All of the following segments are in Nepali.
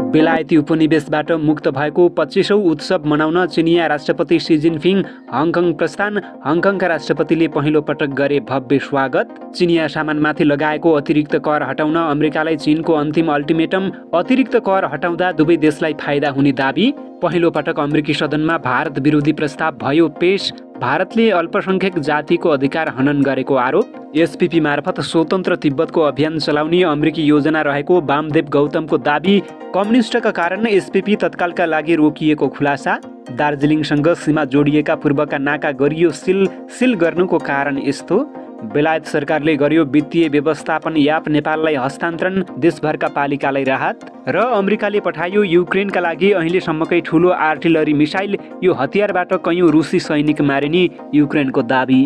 बेलायती उपनिवेशबाट मुक्त भएको 25औं उत्सव मनाउन चिनिया राष्ट्रपति सी जिनपिङ हङकङ प्रस्थान। हङकङका राष्ट्रपतिले पहिलो पटक गरे भव्य स्वागत। चिनिया सामानमाथि लगाएको अतिरिक्त कर हटाउन अमेरिकालाई चीनको अन्तिम अल्टिमेटम। अतिरिक्त कर हटाउँदा दुवै देशलाई फाइदा हुने दाबी। पहिलो पटक अमेरिकी सदनमा भारत विरोधी प्रस्ताव भयो पेश। भारतले अल्पसंख्यक जातिको अधिकार हनन गरेको आरोप। एसपीपी मार्फत स्वतन्त्र तिब्बतको अभियान चलाउने अमेरिकी योजना रहेको वामदेव गौतमको दाबी। कम्युनिस्टका कारण एसपीपी तत्कालका लागि रोकिएको खुलासा। दार्जिलिङसँग सीमा जोडिएका पूर्वका नाका गरियो सिल गर्नुको कारण यस्तो। बेलायत सरकारले गर्यो वित्तीय व्यवस्थापन याप नेपाललाई हस्तान्तरण। देशभरका पालिकालाई राहत। र अमेरिकाले पठायो युक्रेनका लागि अहिलेसम्मकै ठूलो आर्टिलरी मिसाइल। यो हतियारबाट कयौं रुसी सैनिक मारिने युक्रेनको दाबी।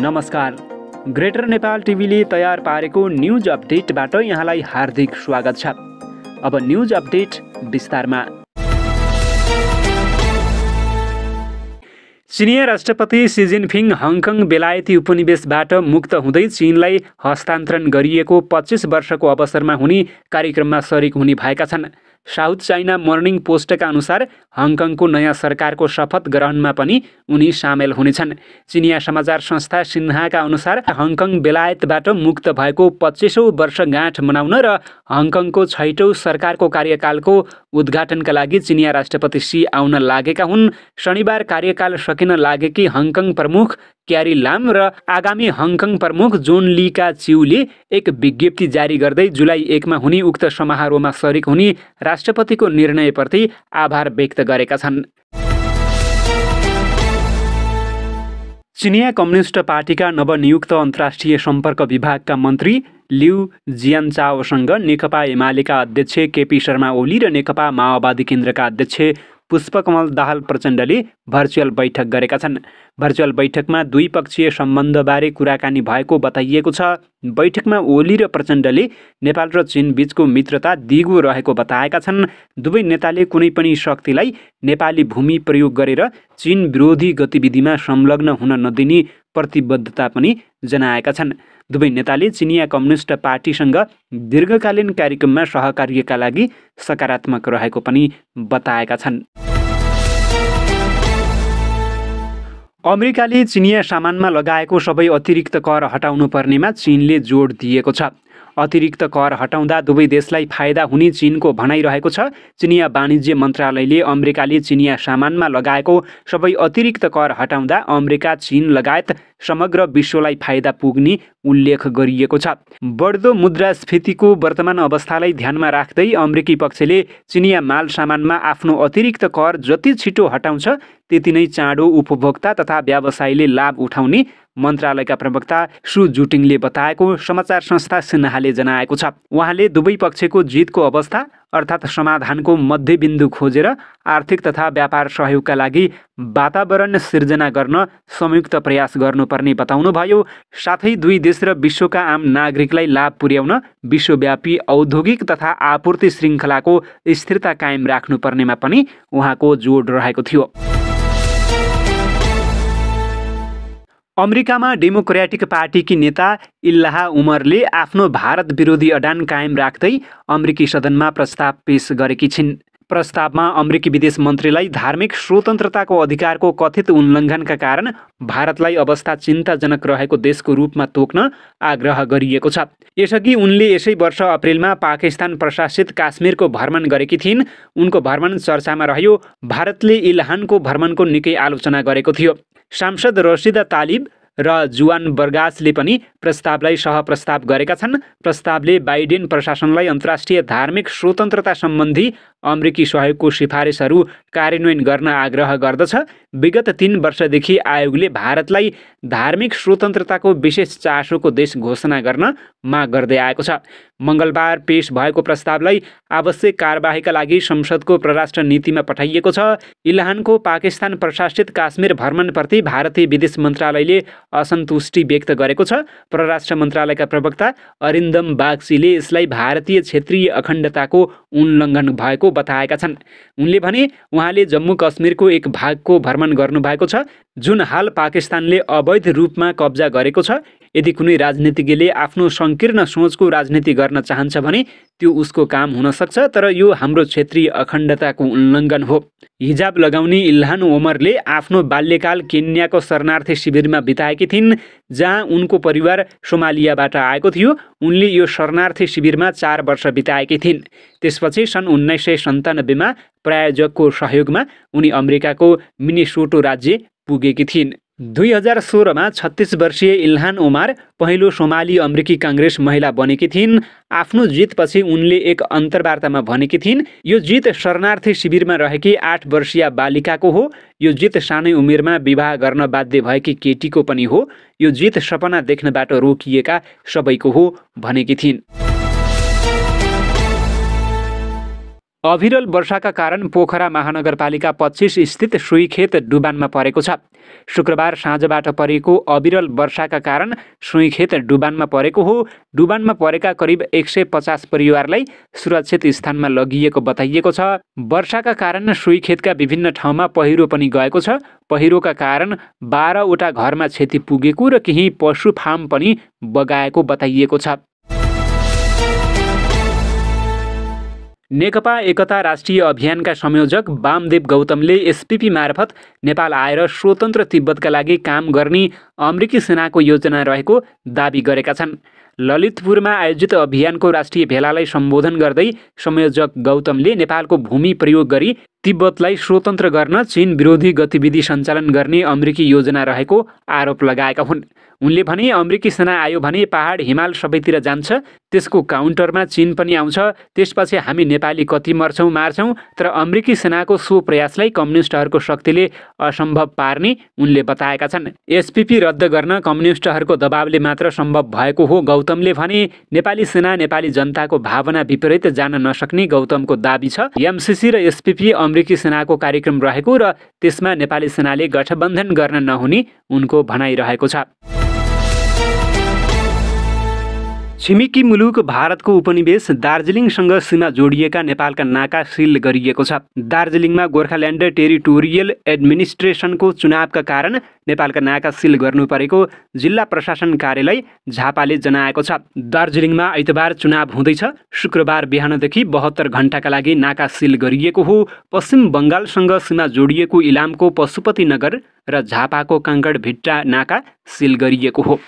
नमस्कार, ग्रेटर नेपाल टिभीले तयार पारेको न्युज अपडेटबाट यहाँलाई हार्दिक स्वागत छ। अब न्युज अपडेट विस्तारमा। चिनिया राष्ट्रपति सी जिनपिङ हङकङ बेलायती उपनिवेशबाट मुक्त हुँदै चीनलाई हस्तान्तरण गरिएको 25 वर्षको अवसरमा हुने कार्यक्रममा सरिक हुने भएका छन्। साउथ चाइना मर्निङ पोस्टका अनुसार हङकङको नयाँ सरकारको शपथ ग्रहणमा पनि उनी सामेल हुनेछन्। चिनिया समाचार संस्था सिन्हाका अनुसार हङकङ बेलायतबाट मुक्त भएको 25औं वर्षगाँठ मनाउन र हङकङको 6औं सरकारको कार्यकालको उद्घाटनका लागि चिनिया राष्ट्रपति सी आउन लागेका हुन्। शनिबार कार्यकाल सकिन लागेकी हङकङ प्रमुख क्यारी लाम र आगामी हङकङ प्रमुख जोन लीका च्युले एक विज्ञप्ति जारी गर्दै जुलाई 1 मा हुने उक्त समारोहमा सरिक हुने राष्ट्रपतिको निर्णयप्रति आभार व्यक्त गरेका छन्। चिनिया कम्युनिस्ट पार्टीका नवनियुक्त अन्तर्राष्ट्रिय सम्पर्क विभागका मन्त्री लिउ जियानचाओसँग नेकपा एमालेका अध्यक्ष केपी शर्मा ओली र नेकपा माओवादी केन्द्रका अध्यक्ष पुष्पकमल दाहाल प्रचण्डले भर्चुअल बैठक गरेका छन्। भर्चुअल बैठकमा द्विपक्षीय सम्बन्धबारे कुराकानी भएको बताइएको छ। बैठकमा ओली र प्रचण्डले नेपाल र चीन बीचको मित्रता दिगो रहेको बताएका छन्। दुवै नेताले कुनै पनि शक्तिलाई नेपाली भूमि प्रयोग गरेर चीन विरोधी गतिविधिमा संलग्न हुन नदिने प्रतिबद्धता पनि जनाएका छन्। दुवै नेताले चिनिया कम्युनिस्ट पार्टीसँग दीर्घकालीन कार्यक्रममा सहकार्यका लागि सकारात्मक रहेको पनि बताएका छन्। अमेरिकाले चिनिया सामानमा लगाएको सबै अतिरिक्त कर हटाउनु पर्नेमा चीनले जोड दिएको छ। अतिरिक्त कर हटाउँदा दुवै देशलाई फाइदा हुने चीनको भनाइरहेको छ। चिनिया वाणिज्य मन्त्रालयले अमेरिकाले चिनिया सामानमा लगाएको सबै अतिरिक्त कर हटाउँदा अमेरिका, चीन लगायत समग्र विश्वलाई फाइदा पुग्ने उल्लेख गरिएको छ। बढ्दो मुद्रास्फीतिको वर्तमान अवस्थालाई ध्यानमा राख्दै अमेरिकी पक्षले चिनिया माल सामानमा आफ्नो अतिरिक्त कर जति छिटो हटाउँछ त्यति नै चाँडो उपभोक्ता तथा व्यवसायीले लाभ उठाउने मन्त्रालयका प्रवक्ता सु जुटिङले बताएको समाचार संस्था सिन्हाले जनाएको छ। उहाँले दुवै पक्षको जितको अवस्था अर्थात् समाधानको मध्यबिन्दु खोजेर आर्थिक तथा व्यापार सहयोगका लागि वातावरण सिर्जना गर्न संयुक्त प्रयास गर्नुपर्ने बताउनुभयो। साथै दुई देश र विश्वका आम नागरिकलाई लाभ पुर्याउन विश्वव्यापी औद्योगिक तथा आपूर्ति श्रृङ्खलाको स्थिरता कायम राख्नुपर्नेमा पनि उहाँको जोड रहेको थियो। अमेरिकामा डेमोक्रेटिक पार्टीकी नेता इल्हाह उमरले आफ्नो भारत विरोधी अडान कायम राख्दै अमेरिकी सदनमा प्रस्ताव पेश गरेकी छिन्। प्रस्तावमा अमेरिकी विदेश मन्त्रीलाई धार्मिक स्वतन्त्रताको अधिकारको कथित उल्लङ्घनका कारण भारतलाई अवस्था चिन्ताजनक रहेको देशको रूपमा तोक्न आग्रह गरिएको छ। यसअघि उनले यसै वर्ष अप्रिलमा पाकिस्तान प्रशासित काश्मीरको भ्रमण गरेकी थिइन्। उनको भ्रमण चर्चामा रह्यो। भारतले इल्हानको भ्रमणको निकै आलोचना गरेको थियो। सांसद रसिदा तालिब र जुआन बर्गासले पनि प्रस्तावलाई सहप्रस्ताव गरेका छन्। प्रस्तावले बाइडेन प्रशासनलाई अन्तर्राष्ट्रिय धार्मिक स्वतन्त्रता सम्बन्धी अमेरिकी सहयोगको सिफारिसहरू कार्यान्वयन गर्न आग्रह गर्दछ। विगत 3 वर्षदेखि आयोगले भारतलाई धार्मिक स्वतन्त्रताको विशेष चासोको देश घोषणा गर्न माग गर्दै आएको छ। मङ्गलबार पेश भएको प्रस्तावलाई आवश्यक कारबाहीका लागि संसदको परराष्ट्र नीतिमा पठाइएको छ। इल्हानको पाकिस्तान प्रशासित काश्मीर भ्रमणप्रति भारतीय विदेश मन्त्रालयले असन्तुष्टि व्यक्त गरेको छ। परराष्ट्र मन्त्रालयका प्रवक्ता अरिन्दम बागचीले यसलाई भारतीय क्षेत्रीय अखण्डताको उल्लङ्घन भएको बताएका छन्। उनले भने उहाँले जम्मू कश्मीरको एक भागको भ्रमण गर्नुभएको छ जुन हाल पाकिस्तानले अवैध रूपमा कब्जा गरेको छ। यदि कुनै राजनीतिज्ञले आफ्नो सङ्कीर्ण सोचको राजनीति गर्न चाहन्छ भने त्यो उसको काम हुन सक्छ, तर यो हाम्रो क्षेत्रीय अखण्डताको उल्लङ्घन हो। हिजाब लगाउने इल्हान ओमरले आफ्नो बाल्यकाल केन्याको शरणार्थी शिविरमा बिताएकी थिइन्, जहाँ उनको परिवार सोमालियाबाट आएको थियो। उनले यो शरणार्थी शिविरमा 4 वर्ष बिताएकी थिइन्। त्यसपछि सन् 1997 मा प्रायोजकको सहयोगमा उनी अमेरिकाको मिनेसोटा राज्य पुगेकी थिइन्। 2016 मा 36 वर्षीय इल्हान ओमर पहिलो सोमाली अमेरिकी काङ्ग्रेस महिला बनेकी थिइन्। आफ्नो जितपछि उनले एक अन्तर्वार्तामा भनेकी थिइन्, यो जित शरणार्थी शिविरमा रहेकी 8 वर्षीय बालिकाको हो। यो जित सानै उमेरमा विवाह गर्न बाध्य भएकी केटीको पनि हो। यो जित सपना देख्नबाट रोकिएका सबैको हो भनेकी थिइन्। अविरल वर्षाका कारण पोखरा महानगरपालिका 25 स्थित सुईखेत डुबानमा परेको छ। शुक्रबार साँझबाट परेको अविरल वर्षाका कारण सुईखेत डुबानमा परेको हो। डुबानमा परेका करिब 150 परिवारलाई सुरक्षित स्थानमा लगिएको बताइएको छ। वर्षाका कारण सुईखेतका विभिन्न ठाउँमा पहिरो पनि गएको छ। पहिरोका कारण 12वटा घरमा क्षति पुगेको र केही पशु फार्म पनि बगाएको बताइएको छ। नेकपा एकता राष्ट्रिय अभियानका संयोजक वामदेव गौतमले एसपीपी मार्फत नेपाल आएर स्वतन्त्र तिब्बतका लागि काम गर्ने अमेरिकी सेनाको योजना रहेको दाबी गरेका छन्। ललितपुरमा आयोजित अभियानको राष्ट्रिय भेलालाई सम्बोधन गर्दै संयोजक गौतमले नेपालको भूमि प्रयोग गरी तिब्बतलाई स्वतन्त्र गर्न चीन विरोधी गतिविधि सञ्चालन गर्ने अमेरिकी योजना रहेको आरोप लगाएका हुन्। उनले भने अमेरिकी सेना आयो भने पहाड हिमाल सबैतिर जान्छ, त्यसको काउन्टरमा चीन पनि आउँछ, त्यसपछि हामी नेपाली कति मर्छौँ मार्छौँ, तर अमेरिकी सेनाको सो प्रयासलाई कम्युनिस्टहरूको शक्तिले असम्भव पार्ने उनले बताएका छन्। एसपीपी रद्द गर्न कम्युनिस्टहरूको दबावले मात्र सम्भव भएको हो गौतमले भने। नेपाली सेना नेपाली जनताको भावना विपरीत जान नसक्ने गौतमको दाबी छ। एमसीसी र एसपीपी अमेरिकी सेनाको कार्यक्रम रहेको र त्यसमा नेपाली सेनाले गठबन्धन गर्न नहुने उनको भनाइरहेको छ। छिमेकी मुलुक भारतको उपनिवेश दार्जिलिङसँग सीमा जोडिएका नेपालका नाका सिल गरिएको छ। दार्जिलिङमा गोर्खाल्यान्ड टेरिटोरियल एडमिनिस्ट्रेसनको चुनावका कारण नेपालका नाका सिल गर्नु परेको जिल्ला प्रशासन कार्यालय झापाले जनाएको छ। दार्जिलिङमा आइतबार चुनाव हुँदैछ। शुक्रबार बिहानदेखि 72 घण्टाका लागि नाका सिल गरिएको हो। पश्चिम बङ्गालसँग सीमा जोडिएको इलामको पशुपति नगर र झापाको काङ्गडभिट्टा नाका सिल गरिएको हो।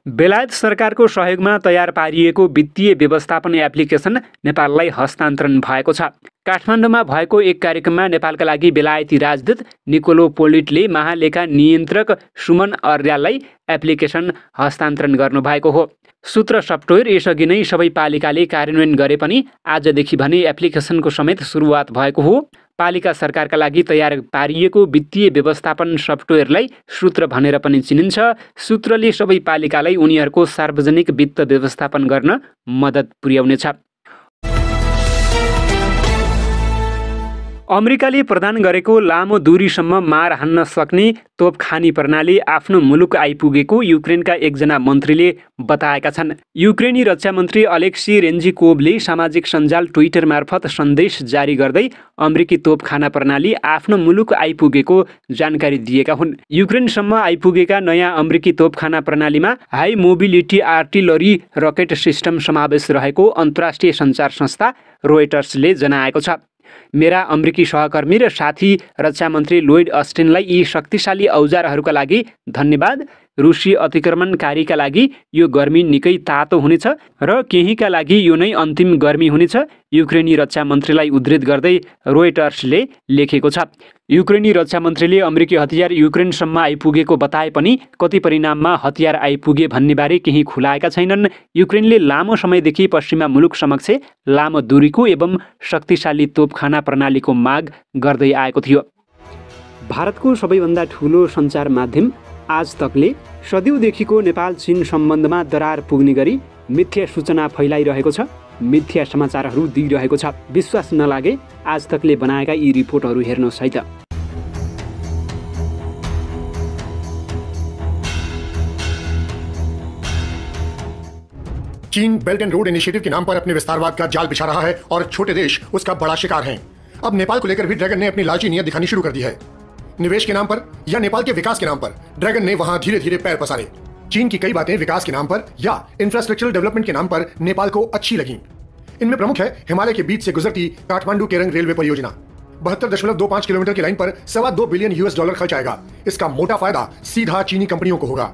बेलायत सरकारको सहयोगमा तयार पारिएको वित्तीय व्यवस्थापन एप्लिकेसन नेपाललाई हस्तान्तरण भएको छ। काठमाडौँमा भएको एक कार्यक्रममा नेपालका लागि बेलायती राजदूत निकोलो पोलिटले महालेखा नियन्त्रक सुमन अर्याललाई एप्लिकेसन हस्तान्तरण गर्नुभएको हो। सूत्र सफ्टवेयर यसअघि नै सबै पालिकाले कार्यान्वयन गरे पनि आजदेखि भने एप्लिकेसनको समेत सुरुवात भएको हो। पालिका सरकारका लागि तयार पारिएको वित्तीय व्यवस्थापन सफ्टवेयरलाई सूत्र भनेर पनि चिनिन्छ। सूत्रले सबै पालिकालाई उनीहरूको सार्वजनिक वित्त व्यवस्थापन गर्न मद्दत पुर्याउनेछ। अमेरिकाले प्रदान गरेको लामो दूरीसम्म मार हान्न सक्ने तोपखानी प्रणाली आफ्नो मुलुक आइपुगेको युक्रेनका एकजना मन्त्रीले बताएका छन्। युक्रेनी रक्षा मन्त्री अलेक्सी रेन्जिकोभले सामाजिक सञ्जाल ट्विटर मार्फत सन्देश जारी गर्दै अमेरिकी तोपखाना प्रणाली आफ्नो मुलुक आइपुगेको जानकारी दिएका हुन्। युक्रेनसम्म आइपुगेका नयाँ अमेरिकी तोपखाना प्रणालीमा high mobility artillery rocket system समावेश रहेको अन्तर्राष्ट्रिय सञ्चार संस्था रोयटर्सले जनाएको छ। मेरा अमेरिकी सहकर्मी र साथी रक्षा मन्त्री लोइड अस्टिनलाई यी शक्तिशाली औजारहरूका लागि धन्यवाद। रुसी अतिक्रमणकारीका लागि यो गर्मी निकै तातो हुनेछ र केहीका लागि यो नै अन्तिम गर्मी हुनेछ, युक्रेनी रक्षा मन्त्रीलाई उद्धृत गर्दै रोयटर्सले लेखेको छ। युक्रेनी रक्षा मन्त्रीले अमेरिकी हतियार युक्रेनसम्म आइपुगेको बताए पनि कति परिणाममा हतियार आइपुगे भन्नेबारे केही खुलाएका छैनन्। युक्रेनले लामो समयदेखि पश्चिमा मुलुक समक्ष लामो दूरीको एवं शक्तिशाली तोपखाना प्रणालीको माग गर्दै आएको थियो। भारतको सबैभन्दा ठुलो सञ्चार माध्यम आज तकले सदियौँदेखिको नेपाल चीन सम्बन्धमा दरार पुग्ने गरी मिथ्या सूचना फैलाइरहेको छ, मिथ्या समाचारहरू दिइरहेको छ। विश्वास नलागे आज तकले बनाएका यी रिपोर्टहरू हेर्नुहोस् है त। चीन बेल्ट एंड रोड इनिशिएटिव के नाम पर अपने विस्तारवाद का जाल बिछा रहा है और छोटे देश उसका बड़ा शिकार हैं। अब नेपाल को लेकर भी ड्रैगन ने अपनी लालची नीयत दिखानी शुरू कर दी है। निवेश के नाम पर या नेपाल के विकास के नाम पर ड्रैगन ने वहां धीरे धीरे पैर पसारे। चीन की कई बातें विकास के नाम पर या इंफ्रास्ट्रक्चरल डेवलपमेंट के नाम पर नेपाल को अच्छी लगी। इनमें प्रमुख है हिमालय के बीच से गुजरती काठमांडू केरंग रेलवे परियोजना। 72.25 किलोमीटर की लाइन पर $2.25 बिलियन खर्च आएगा। इसका मोटा फायदा सीधा चीनी कंपनियों को होगा।